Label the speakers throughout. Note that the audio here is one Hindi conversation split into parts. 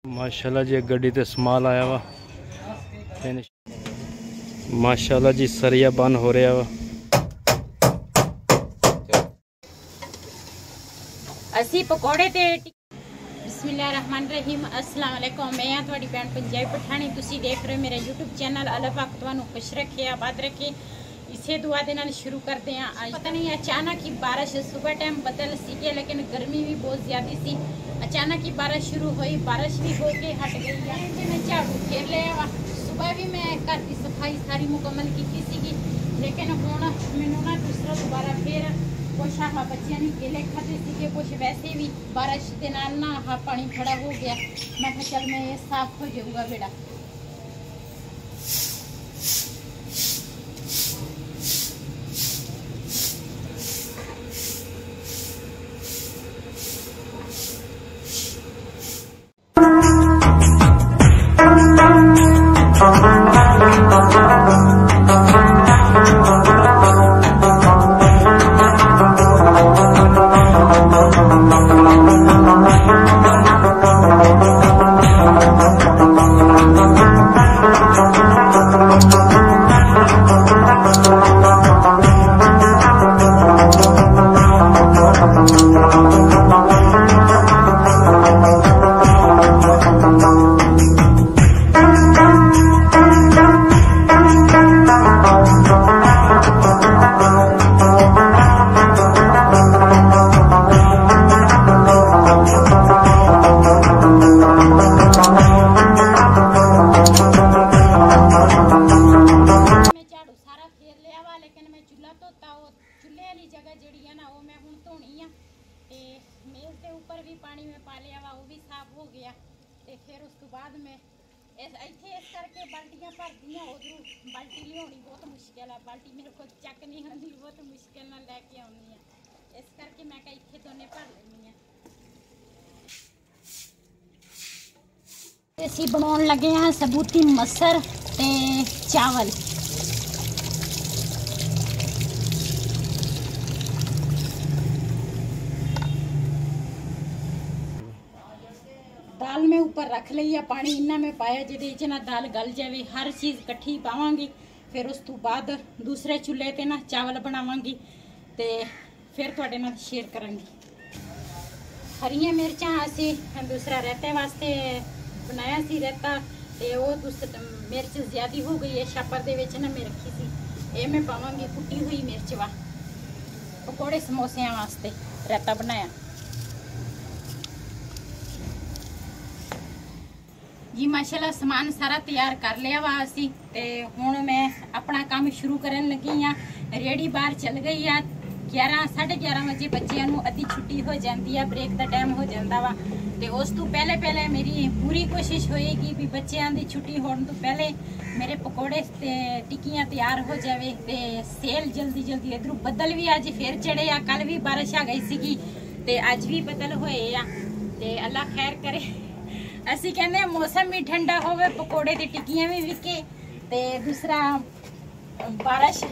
Speaker 1: माशाल्लाह जी गड्डी ते स्माल आया वा माशाल्लाह जी सरिया बन हो रहा वा
Speaker 2: असी पकौड़े ते बिस्मिल्लाहिर्रहमानिर्रहीम अस्सलाम वालेकुम। मैं हाँ थोड़ी भैन पंजाबी पठानी। तुसी देख रहे हो मेरा यूट्यूब चैनल। अल्लाह पाक तुहानू खुश रखे आबाद रखे। इसे दुआ दे नाल शुरू करते हैं। आज पता नहीं अचानक ही बारिश सुबह टाइम बदल सीगे लेकिन गर्मी भी बहुत ज़्यादा सी। अचानक ही बारिश शुरू हुई, बारिश भी हो के हट गई है। मैं झाड़ू फेर लिया वा। सुबह भी मैं घर की सफाई सारी मुकम्मल की सी लेकिन हुण मैनू ना दूसरा दोबारा फिर कुछ आह बच्चों ने केले खाते थे, कुछ वैसे भी बारिश के नाल ना आह पानी खड़ा हो गया। मैं कहा चल मैं ये साफ हो जाऊगा बेड़ा। पानी में पा लिया वा, वो भी साफ हो गया। तो फिर उसके बाद में इस करके बाल्टियां भर दियां। उधरों बाल्टी लियानी बहुत मुश्किल है, बाल्टी मेरे को चक नहीं आती, बहुत मुश्किल नाल लैके आनी है। इस करके मैं कहा इत्थे दोने भर लैनी है। असी बनाउण लगे हैं सबूती मसर ते चावल। दाल में ऊपर रख लिया, पानी इन्ना में पाया जिहदे ना दाल गल जाए। हर चीज़ इकट्ठी पावांगी। फिर उस तो बाद दूसरे चूल्हे ते ना चावल बनावांगी ते फिर तुहाडे नाल शेयर करांगी। हरियां मिर्चां असी दूसरा रायते वास्ते बनाया सी रायता, ते वो दूसरा मिर्च ज़्यादा हो गई है छापर दे विच ना मैं रखी सी। ये मैं पावांगी कुटी हुई मिर्च वा। पकौड़े समोसियां वास्ते रायता बनाया जी। माशाल्लाह समान सारा तैयार कर लिया वा असी ते हुण मैं अपना काम शुरू करन लगी हाँ। रेडी बाहर चल गई है। 11 साढ़े 11 बजे बच्चों को अद्धी छुट्टी हो जाती है, ब्रेक का टाइम हो जाता वा। तो उस तो पहले मेरी पूरी कोशिश होएगी भी बच्चों की छुट्टी होने तो पहले मेरे पकौड़े ते टिक्कियां तैयार हो जाए। ते सेल जल्दी जल्दी इधरों बदल भी अज फिर चढ़े आ। कल भी बारिश आ गई सी ते अज भी बदल होए आ। ते अल्लाह खैर करे। असी कहने मौसम भी ठंडा होवे, पकौड़े ते टिक्कियां भी विके ते दूसरा बारिश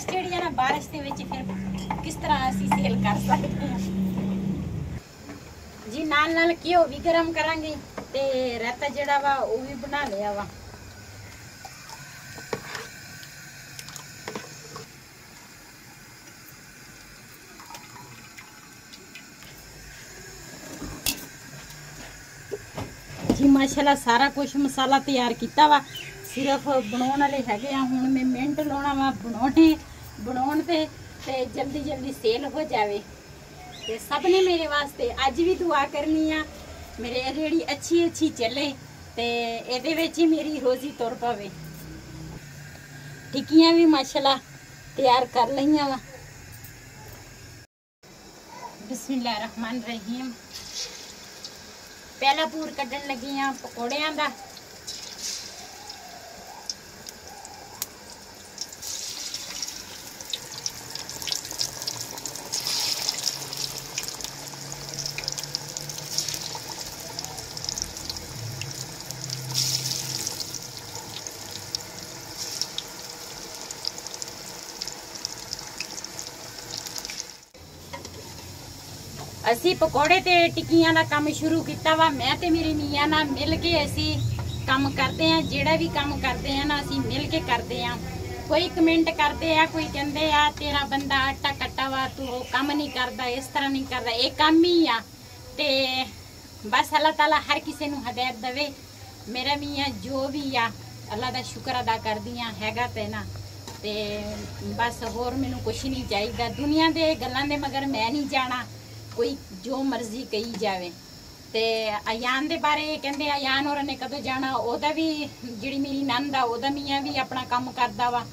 Speaker 2: जिहड़ी है ना बारिश दे विच फिर किस तरह असी सेल कर सकते हैं जी। नाल नाल घिओ भी गरम करांगे ते रायता जिहड़ा वा वो भी बना लिया वा। जी माशाल्लाह सारा कुछ मसाला तैयार किया वा, सिर्फ बनाने वाले हैगे आ। हुण मैं मिनट लाउणा वा बनाउण ते जल्दी जल्दी सेल हो जाए। ते सब ने मेरे वास्ते अज भी दुआ करनी आ मेरे रेड़ी अच्छी चले ते इहदे विच ही मेरी रोजी तुर पवे। टिक्कियां भी माशाल्लाह तैयार कर लईयां वा। बिस्मिल्लाहिर्रहमानिर्रहीम। पहला पूर कड्ढन लगी हाँ पकौड़ियां दा। ਅਸੀਂ ਪਕੌੜੇ ਤੇ ਟਿੱਕੀਆਂ ਦਾ ਕੰਮ ਸ਼ੁਰੂ ਕੀਤਾ ਵਾ। ਮੈਂ ਤੇ ਮੇਰੀ ਮੀਆਂ ਨਾਲ ਮਿਲ ਕੇ ਅਸੀਂ ਕੰਮ ਕਰਦੇ ਆ। ਜਿਹੜਾ ਵੀ ਕੰਮ ਕਰਦੇ ਆ ਨਾ ਅਸੀਂ ਮਿਲ ਕੇ ਕਰਦੇ ਆ। कोई कमेंट करते हैं, कोई कहते हैं तेरा बंदा आटा कट्टा वा, तू काम नहीं करता, इस तरह नहीं करता। ये काम ही आ ते बस अल्लाह ताला हर किसी नूं हदायत देवे। मेरा मियाँ जो भी आ अल्लाह दा शुक्र अदा कर दियां हैगा ते ना ते बस होर मैनूं कुछ नहीं चाहिए। दुनिया दे गल्लां दे मगर मैं नहीं जाना, कोई जो मर्जी कही जावे। ते अयान दे बारे कहते अयान होरां ने कदों जाना, ओदा भी जिहड़ी मेरी नंद आ ओदा मियाँ भी अपना काम करदा वा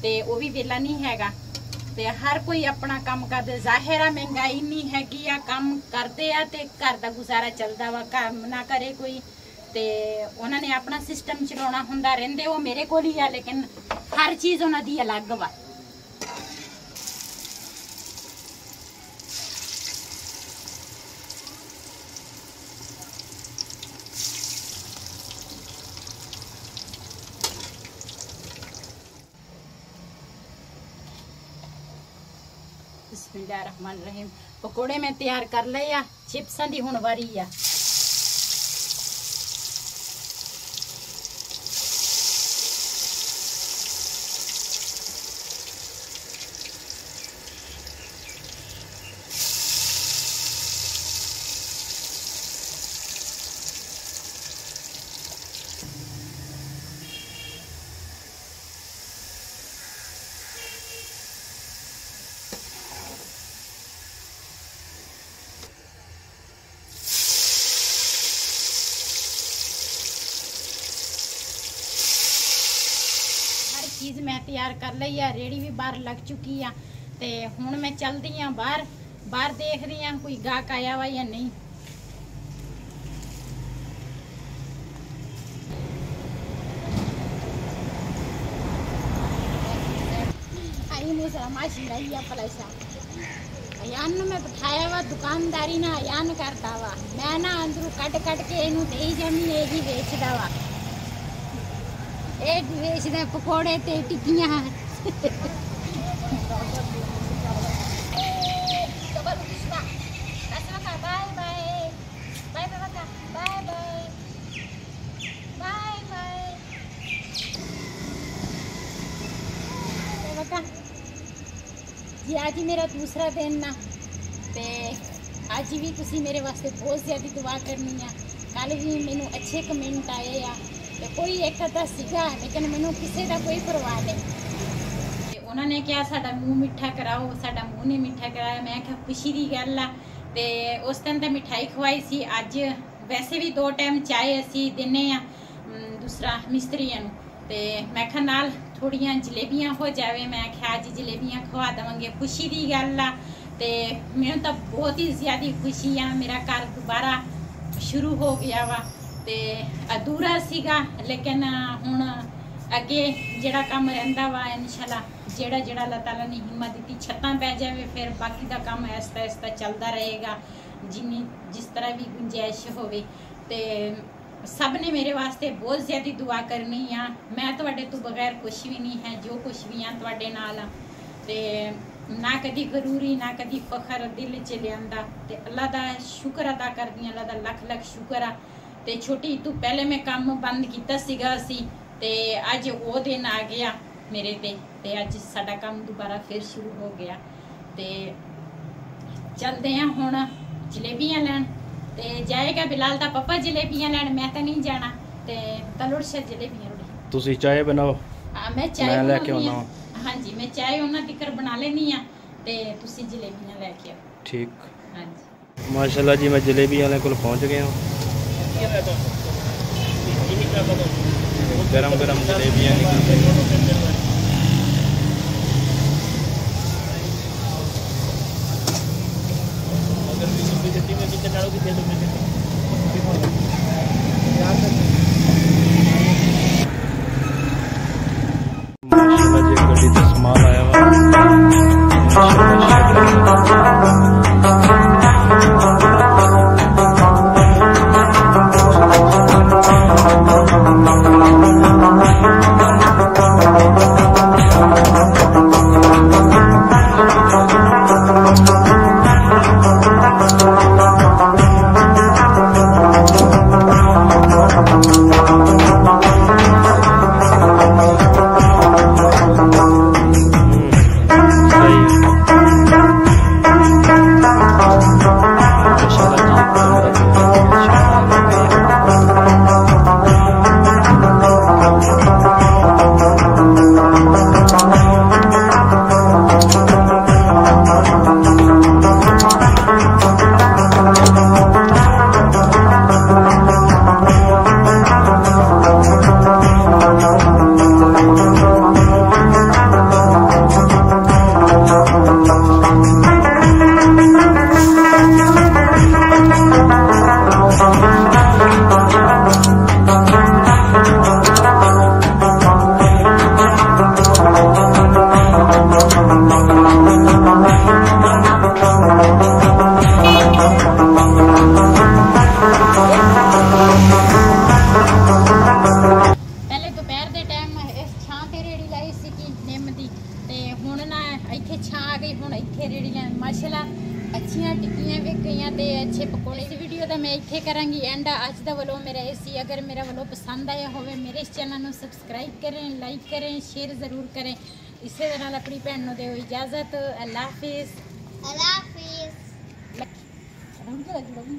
Speaker 2: ते वो भी वेला नहीं हैगा ते हर कोई अपना काम करदे। जाहिर आ महंगाई नहीं हैगी आ, काम करदे आ ते घर दा गुजारा चलदा वा। काम ना करे कोई ते उन्हां ने अपना सिस्टम चलाउणा हुंदा। रहिंदे वो मेरे कोल ही आ लेकिन हर चीज़ उन्हां दी अलग वा। बिस्मिल्लाहिर्रहमानिर्रहीम। पकौड़े मैं तैयार कर ले आ, चिप्सां दी हुण वारी आ। चीज़ मैं तैयार कर ली है, रेड़ी भी बाहर लग चुकी है ते हुण मैं चलदी हाँ बाहर देखदी हाँ कोई गाहक आया वा या नहीं। अयान मैं बिठाया वा दुकानदारी ना अयान करता वा, मैं ना अंदरों कट के इनू दे जानी, यही बेचदा वा। एक बेचदा पकौड़े ते टिक्कियां। जी आज मेरा दूसरा दिन ना ते आज भी तुसी मेरे वास्ते बहुत ज़्यादा दुआ करनी है। कल भी मैनू अच्छे कमेंट आए आ ते कोई एक अद्धा सीगा लेकिन मैनू किसी का कोई परवाह नहीं। उन्होंने कहा साडा मूँह मिठा कराओ, साडा मूँह नहीं मिठा कराया। मैं क्या खुशी की गल आ ते उस दिन तो मिठाई खवाई सी। अज वैसे भी 2 टाइम चाय असी दिने आ दूसरा मिस्त्रियों ते मैं क्या नाल थोड़ियां जलेबियां हो जावे। मैं क्या अज जलेबियां खवा देवांगे, खुशी की गल आ ते मैनू तो बहुत ही ज़्यादा खुशी आ। मेरा घर दोबारा शुरू हो गया वा ते अधूरा सीगा लेकिन हुण अगे जिहड़ा काम रहिंदा वा इंशाअल्लाह जिहड़ा अल्लाह ताला ने हिम्मत दी छत्तां पै जावे फिर बाकी दा काम आहिस्ता आहिस्ता चलदा रहेगा जिन्नी जिस तरह भी गुंजाइश होवे। ते सब ने मेरे वास्ते बहुत ज़्यादा दुआ करनी आ। मैं तुहाडे तो बगैर कुछ भी नहीं है, जो कुछ भी हाँ तुहाडे नाल आ ते ना कदी गरूरी ना कदी फखर दिल च लियांदा ते अल्लाह दा शुक्र अदा करदी। अल्लाह दा लख लख शुक्र आ ते छोटी तू पहले मैं काम बंद कीता सीगा सी ते अज वो दिन आ गया मेरे ते अज साडा काम दोबारा फिर शुरू हो गया ते चलते हैं हुण जलेबियां लैन ते जाएगा बिलाल दा पापा जलेबियां लैन। मैं तो नहीं जाना ते तलुड़ से जलेबियां रोड़ी
Speaker 1: तुसी चाय बनाओ।
Speaker 2: हाँ मैं चाय
Speaker 1: लेके आना।
Speaker 2: हाँ जी मैं चाय उन्हां तिकर बना लेनी आ ते तुसी जलेबियां लेके आओ।
Speaker 1: ठीक।
Speaker 2: हाँ जी
Speaker 1: माशाल्लाह जी मैं जलेबी वाले को पहुंच गया हूँ। गरम गरम जलेबियाँ गड्डी से सामान आया हुआ।
Speaker 2: ਇੱਥੇ ਛਾਂ ਆ ਗਈ ਹੁਣ ਇੱਥੇ ਰੇੜੀ ਲੈਣ ਮਾਸ਼ਾਅੱਲਾ ਅੱਛੀਆਂ ਟਿੱਕੀਆਂ ਵਿਕ ਗਈਆਂ ਤੇ ਅੱਛੇ ਪਕੌੜੇ। ਇਸ ਵੀਡੀਓ ਦਾ ਮੈਂ ਇੱਥੇ ਕਰਾਂਗੀ ਐਂਡ। ਅੱਜ ਦਾ ਵੱਲੋਂ ਮੇਰਾ ਇਹ ਸੀ, ਅਗਰ ਮੇਰਾ ਵੱਲੋਂ ਪਸੰਦ ਆਇਆ ਹੋਵੇ ਮੇਰੇ ਇਸ ਚੈਨਲ ਨੂੰ ਸਬਸਕ੍ਰਾਈਬ ਕरें, ਲਾਈਕ करें, शेयर ज़रूर करें। ਇਸੇ ਦੇ ਨਾਲ ਆਪਣੀ ਭੈਣ ਨੂੰ ਦਿਓ ਇਜਾਜ਼ਤ। ਅੱਲਾ ਹਾਫਿਜ਼।
Speaker 3: अल्लाह हाफिज़।
Speaker 2: रुक जा, रुक जा।